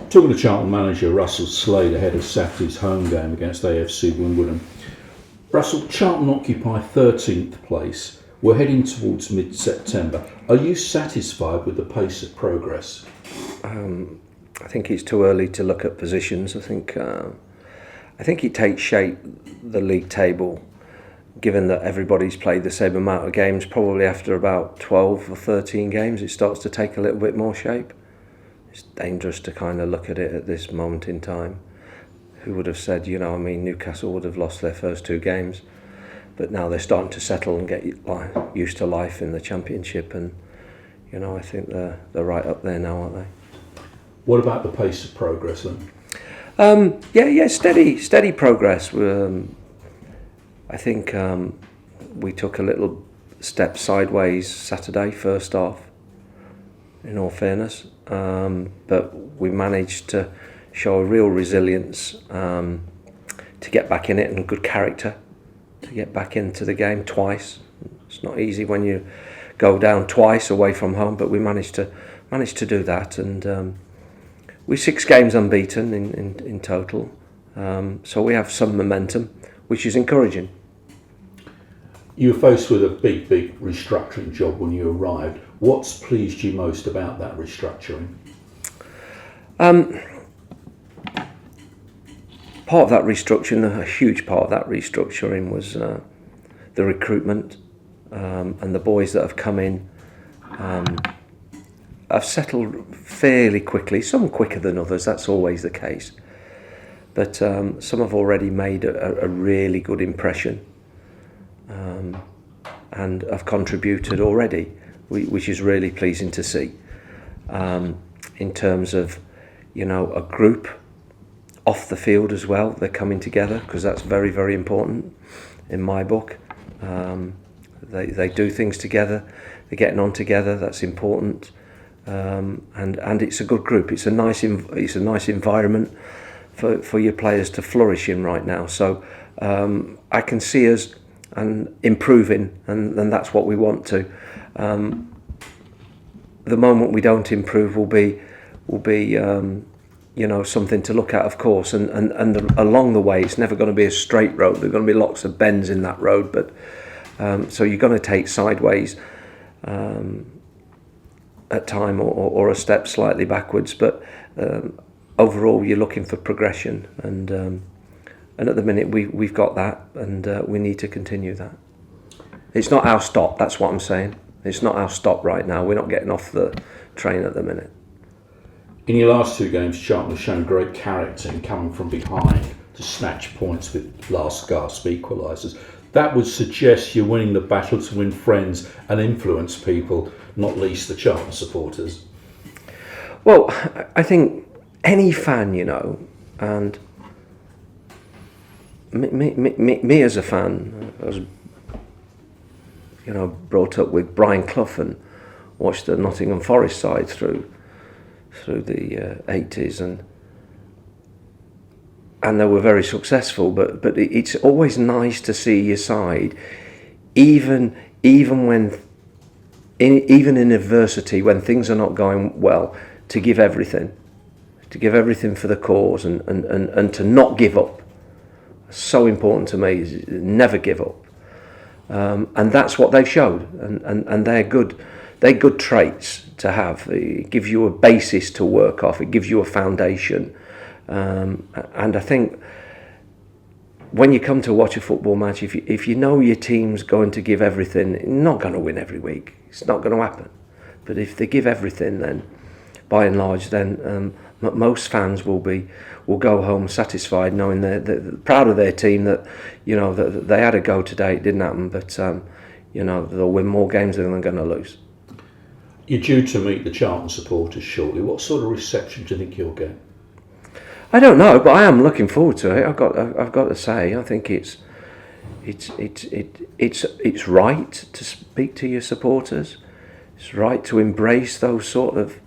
Talking to Charlton manager Russell Slade ahead of Saturday's home game against AFC Wimbledon. Russell, Charlton occupy 13th place. We're heading towards mid-September. Are you satisfied with the pace of progress? I think it's too early to look at positions. I think it takes shape, the league table, given that everybody's played the same amount of games. Probably after about 12 or 13 games, it starts to take a little bit more shape. It's dangerous to kind of look at it at this moment in time. Who would have said, Newcastle would have lost their first 2 games, but now they're starting to settle and get used to life in the Championship, and I think they're right up there now, aren't they? What about the pace of progress then? Steady progress. I think we took a little step sideways Saturday, first half, in all fairness, but we managed to show a real resilience to get back in it, and good character to get back into the game twice. It's not easy when you go down twice away from home, but we managed to do that, and we're 6 games unbeaten in total, so we have some momentum, which is encouraging. You were faced with a big restructuring job when you arrived. What's pleased you most about that restructuring? Part of that restructuring, a huge part of that restructuring, was the recruitment, and the boys that have come in have settled fairly quickly, some quicker than others, that's always the case, but some have already made a really good impression, and have contributed already, which is really pleasing to see, in terms of a group off the field as well. They're coming together, because that's very, very important in my book. They do things together, they're getting on together, that's important, and it's a good group. It's a nice environment for your players to flourish in right now, so I can see us improving, and that's what we want to. The moment we don't improve will be something to look at, of course, and along the way it's never going to be a straight road. There are going to be lots of bends in that road, but so you're going to take sideways at time, or a step slightly backwards, but overall you're looking for progression, and at the minute we've got that, and we need to continue that. It's not our stop, that's what I'm saying. It's not our stop right now. We're not getting off the train at the minute. In your last 2 games, Charlton has shown great character in coming from behind to snatch points with last gasp equalisers. That would suggest you're winning the battle to win friends and influence people, not least the Charlton supporters. Well, I think any fan, and me as a fan, I was brought up with Brian Clough and watched the Nottingham Forest side through the 80s, and they were very successful, but it's always nice to see your side, even in adversity, when things are not going well, to give everything for the cause, and to not give up. So important to me, is never give up, and that's what they've showed, and they're good traits to have. It gives you a basis to work off, it gives you a foundation, and I think when you come to watch a football match, if you know your team's going to give everything, you're not going to win every week, it's not going to happen, but if they give everything, then by and large, then most fans will go home satisfied, knowing they're proud of their team, that that they had a go today. It didn't happen, but they'll win more games than they're going to lose. You're due to meet the Charlton supporters shortly. What sort of reception do you think you'll get? I don't know, but I am looking forward to it. I've got to say, I think it's right to speak to your supporters. It's right to embrace those sort of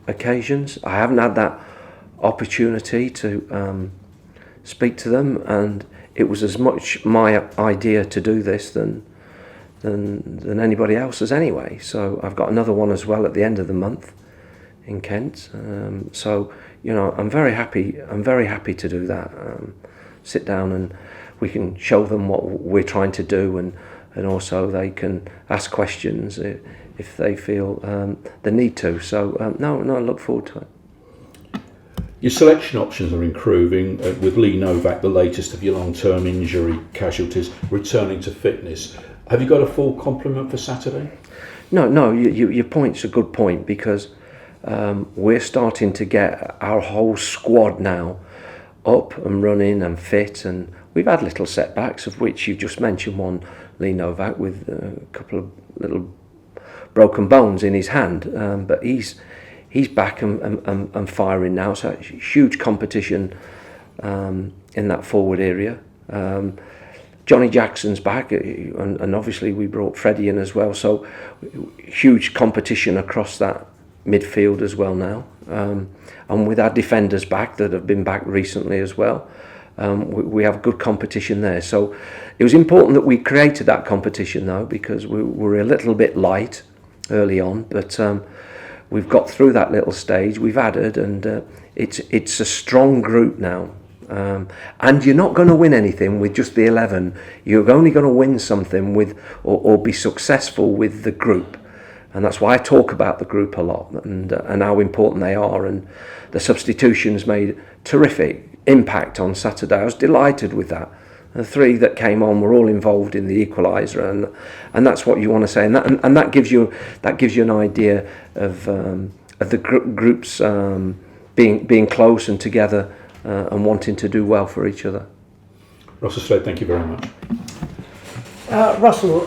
occasions. I haven't had that opportunity to speak to them, and it was as much my idea to do this than than anybody else's anyway. So I've got another one as well at the end of the month in Kent. So I'm very happy. I'm very happy to do that. Sit down and we can show them what we're trying to do, and also they can ask questions if they feel the need to. So no, I look forward to it. Your selection options are improving, with Lee Novak, the latest of your long-term injury casualties, returning to fitness. Have you got a full complement for Saturday? No, your point's a good point, because we're starting to get our whole squad now up and running and fit, and we've had little setbacks, of which you've just mentioned one, Lee Novak, with a couple of little broken bones in his hand, but he's back and firing now, so huge competition in that forward area. Johnny Jackson's back, and obviously we brought Freddie in as well, so huge competition across that midfield as well now. And with our defenders back, that have been back recently as well, we have good competition there. So it was important that we created that competition, though, because we were a little bit light early on, but we've got through that little stage. We've added, and it's a strong group now. And you're not going to win anything with just the 11. You're only going to win something with, or be successful with, the group. And that's why I talk about the group a lot, and how important they are. And the substitutions made terrific impact on Saturday. I was delighted with that. The three that came on were all involved in the equaliser, and that's what you want to say. And that gives you an idea of the groups being close and together, and wanting to do well for each other. Russell Slade, thank you very much. Russell,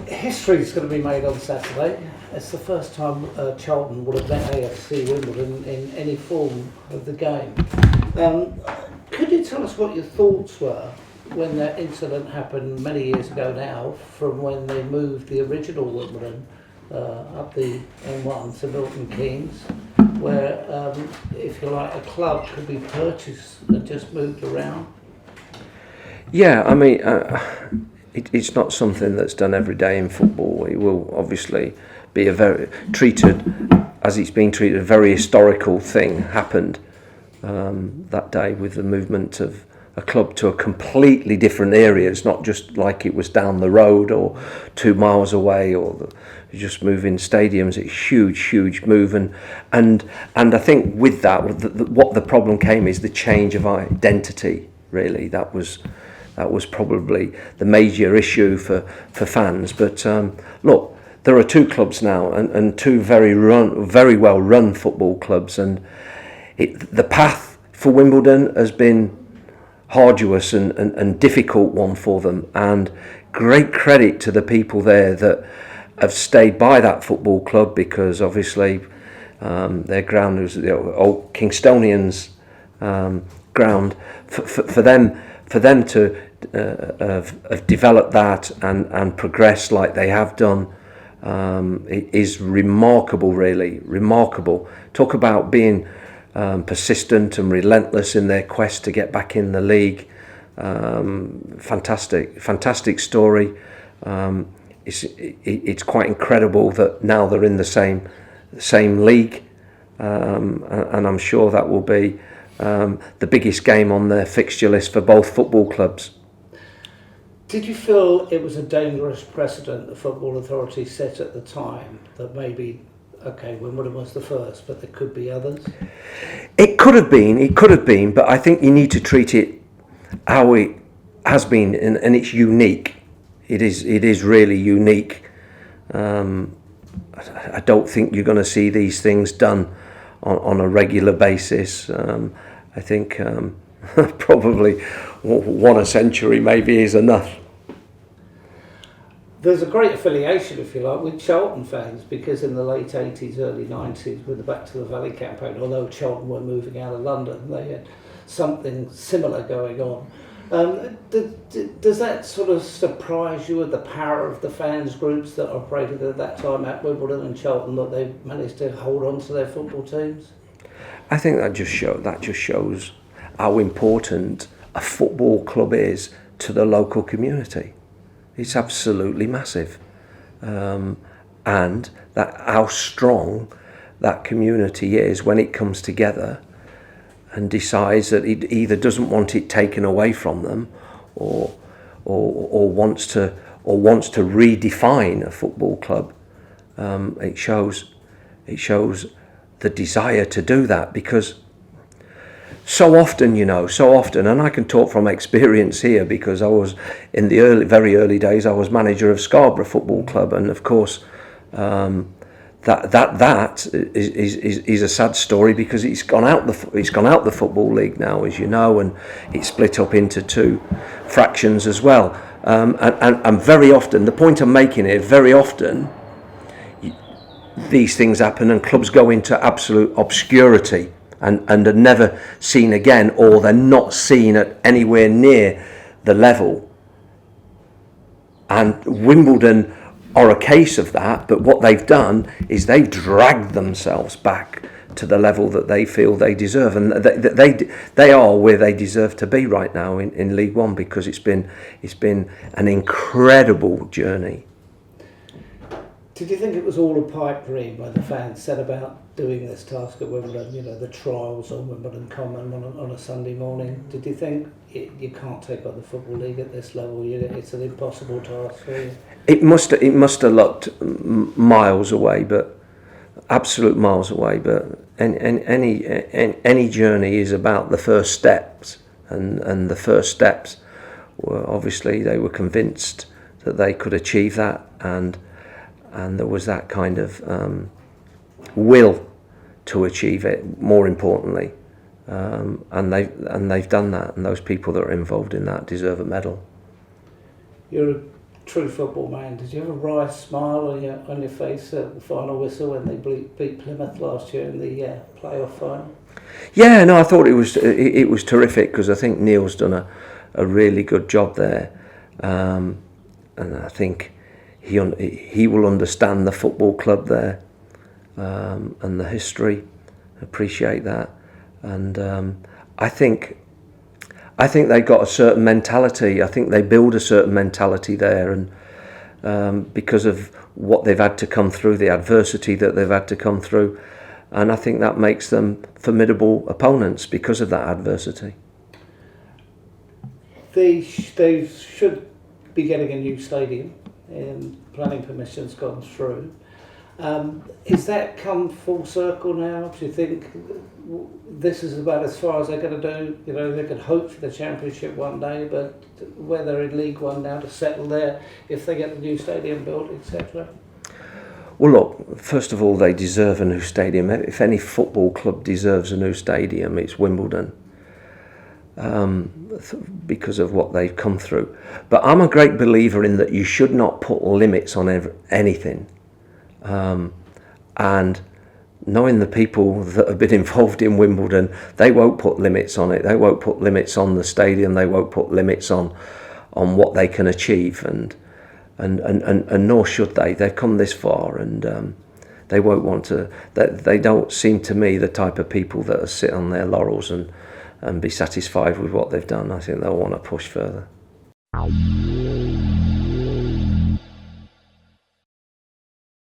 history is going to be made on Saturday. It's the first time Charlton would have met AFC Wimbledon in any form of the game. Could you tell us what your thoughts were when that incident happened many years ago now, from when they moved the original Wimbledon up the M1 to Milton Keynes, where, if you like, a club could be purchased and just moved around? Yeah, I mean, it's not something that's done every day in football. It will obviously be a very historical thing happened that day, with the movement of a club to a completely different area. It's not just like it was down the road or 2 miles away, or just moving stadiums. It's huge move, and I think with that, what the problem came is the change of identity. Really, that was probably the major issue for fans. But look, there are 2 clubs now, and 2 very well run football clubs, and the path for Wimbledon has been arduous and difficult one for them, and great credit to the people there that have stayed by that football club, because obviously their ground was the old Kingstonians' ground. For them to have developed that and progress like they have done, it is remarkable, really remarkable. Talk about being persistent and relentless in their quest to get back in the league. Fantastic story. It's quite incredible that now they're in the same league, and I'm sure that will be the biggest game on their fixture list for both football clubs. Did you feel it was a dangerous precedent the Football Authority set at the time, that maybe, okay, Wimbledon was the first, but there could be others? It could have been, but I think you need to treat it how it has been, and it's unique. It is really unique. I don't think you're going to see these things done on a regular basis. I think probably one a century maybe is enough. There's a great affiliation, if you like, with Charlton fans, because in the late 80s, early 90s, with the Back to the Valley campaign, although Charlton were moving out of London, they had something similar going on. Does that sort of surprise you, with the power of the fans groups that operated at that time at Wimbledon and Charlton, that they managed to hold on to their football teams? I think that just shows how important a football club is to the local community. It's absolutely massive. and that how strong that community is when it comes together and decides that it either doesn't want it taken away from them, or wants to redefine a football club. It shows the desire to do that, because so often, and I can talk from experience here, because I was in the very early days, I was manager of Scarborough Football Club, and of course that is a sad story, because it's gone out the Football League now, as you know, and it's split up into two fractions as well. And very often, the point I'm making here, very often these things happen and clubs go into absolute obscurity and are never seen again, or they're not seen at anywhere near the level. And Wimbledon are a case of that, but what they've done is they've dragged themselves back to the level that they feel they deserve, and they are where they deserve to be right now in League One, because it's been an incredible journey. Did you think it was all a pipe dream when the fans set about doing this task at Wimbledon, the trials on Wimbledon Common on a Sunday morning? Did you think you can't take on the Football League at this level? It's an impossible task for you? It must have looked miles away, but absolute miles away. But any journey is about the first steps, and the first steps were, obviously, they were convinced that they could achieve that, and there was that kind of will to achieve it, more importantly, and they've done that, and those people that are involved in that deserve a medal. You're a true football man. Did you have a wry smile on your face at the final whistle when they beat Plymouth last year in the playoff final? Yeah, no, I thought it was terrific, because I think Neil's done a really good job there, and I think he will understand the football club there, and the history, appreciate that, and I think they got a certain mentality. I think they build a certain mentality there, and because of what they've had to come through, the adversity that they've had to come through, and I think that makes them formidable opponents because of that adversity. They should be getting a new stadium, and planning permission's gone through. Is that come full circle now? Do you think this is about as far as they're going to do? They could hope for the Championship one day, but where they're in League One now, to settle there if they get the new stadium built, etc. Well, look, first of all, they deserve a new stadium. If any football club deserves a new stadium, it's Wimbledon, because of what they've come through. But I'm a great believer in that you should not put limits on anything. And knowing the people that have been involved in Wimbledon, they won't put limits on it. They won't put limits on the stadium. They won't put limits on what they can achieve, and nor should they. They've come this far, and they won't want to. They don't seem to me the type of people that sit on their laurels and be satisfied with what they've done. I think they'll want to push further.